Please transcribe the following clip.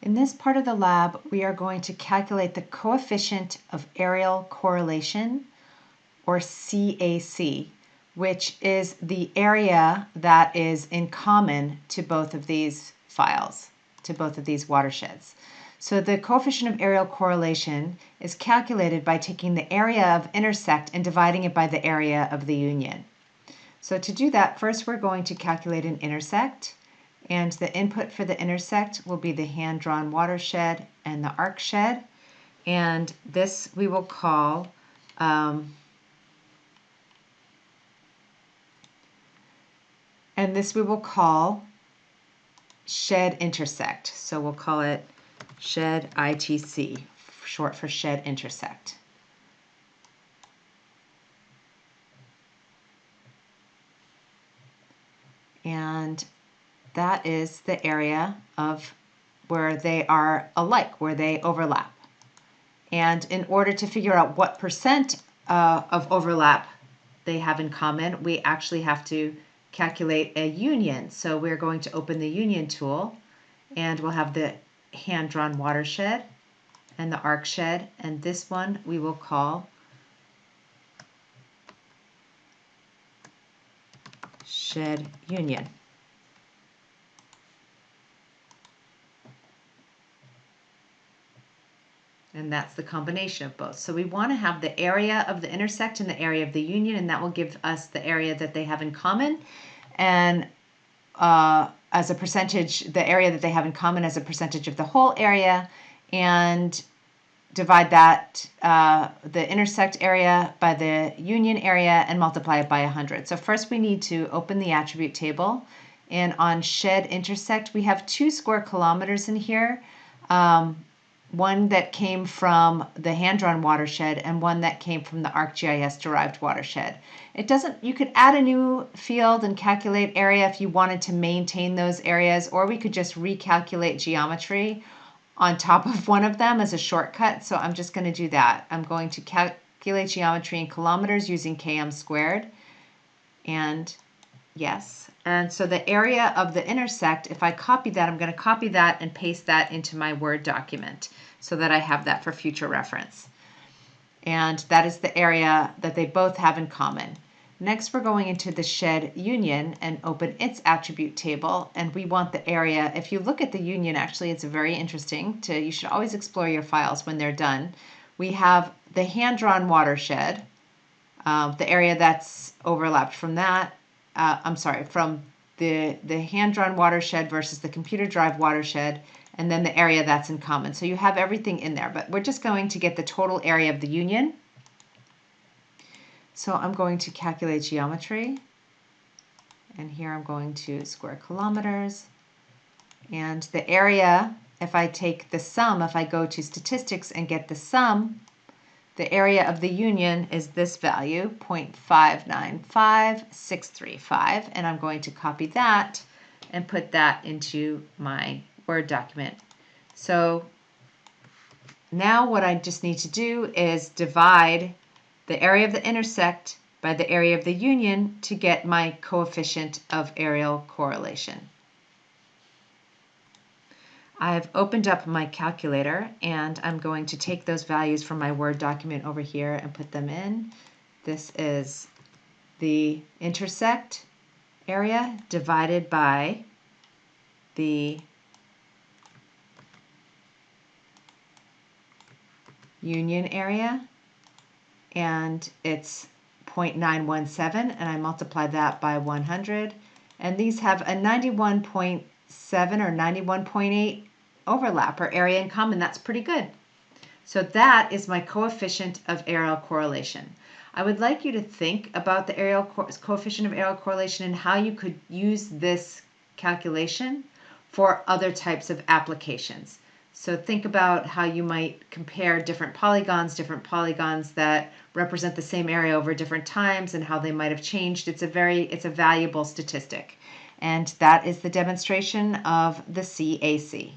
In this part of the lab, we are going to calculate the coefficient of areal correlation, or CAC, which is the area that is in common to both of these files, to both of these watersheds. So the coefficient of areal correlation is calculated by taking the area of intersect and dividing it by the area of the union. So to do that, first we're going to calculate an intersect. And the input for the intersect will be the hand-drawn watershed and the ArcGIS. And this we will call shed intersect. So we'll call it shed ITC, short for shed intersect. And that is the area of where they are alike, where they overlap. And in order to figure out what percent of overlap they have in common, we actually have to calculate a union. So we're going to open the union tool, and we'll have the hand-drawn watershed and the ArcGIS, and this one we will call shed union. And that's the combination of both. So we want to have the area of the intersect and the area of the union, and that will give us the area that they have in common. And as a percentage, the area that they have in common as a percentage of the whole area, and divide that, the intersect area by the union area, and multiply it by 100. So first we need to open the attribute table. And on shed intersect, we have 2 square kilometers in here. One that came from the hand-drawn watershed and one that came from the ArcGIS-derived watershed. You could add a new field and calculate area if you wanted to maintain those areas, or we could just recalculate geometry on top of one of them as a shortcut. So I'm just going to do that. I'm going to calculate geometry in kilometers using km squared. And yes. And so the area of the intersect, if I copy that, I'm going to copy that and paste that into my Word document so that I have that for future reference. And that is the area that they both have in common. Next, we're going into the shed union and open its attribute table. And we want the area. If you look at the union, actually, it's very interesting. You should always explore your files when they're done. We have the hand-drawn watershed, the area that's overlapped from that. From the hand-drawn watershed versus the computer-derived watershed, and then the area that's in common. So you have everything in there, but we're just going to get the total area of the union. So I'm going to calculate geometry, and here I'm going to square kilometers. And the area, if I take the sum, if I go to statistics and get the sum, the area of the union is this value, 0.595635, and I'm going to copy that and put that into my Word document. So now what I just need to do is divide the area of the intersect by the area of the union to get my coefficient of areal correlation. I've opened up my calculator, and I'm going to take those values from my Word document over here and put them in. This is the intersect area divided by the union area, and it's 0.917, and I multiply that by 100, and these have a 91.7 or 91.8 overlap or area in common. That's pretty good. So that is my coefficient of areal correlation. I would like you to think about the coefficient of areal correlation and how you could use this calculation for other types of applications. So think about how you might compare different polygons that represent the same area over different times and how they might have changed. It's a valuable statistic. And that is the demonstration of the CAC.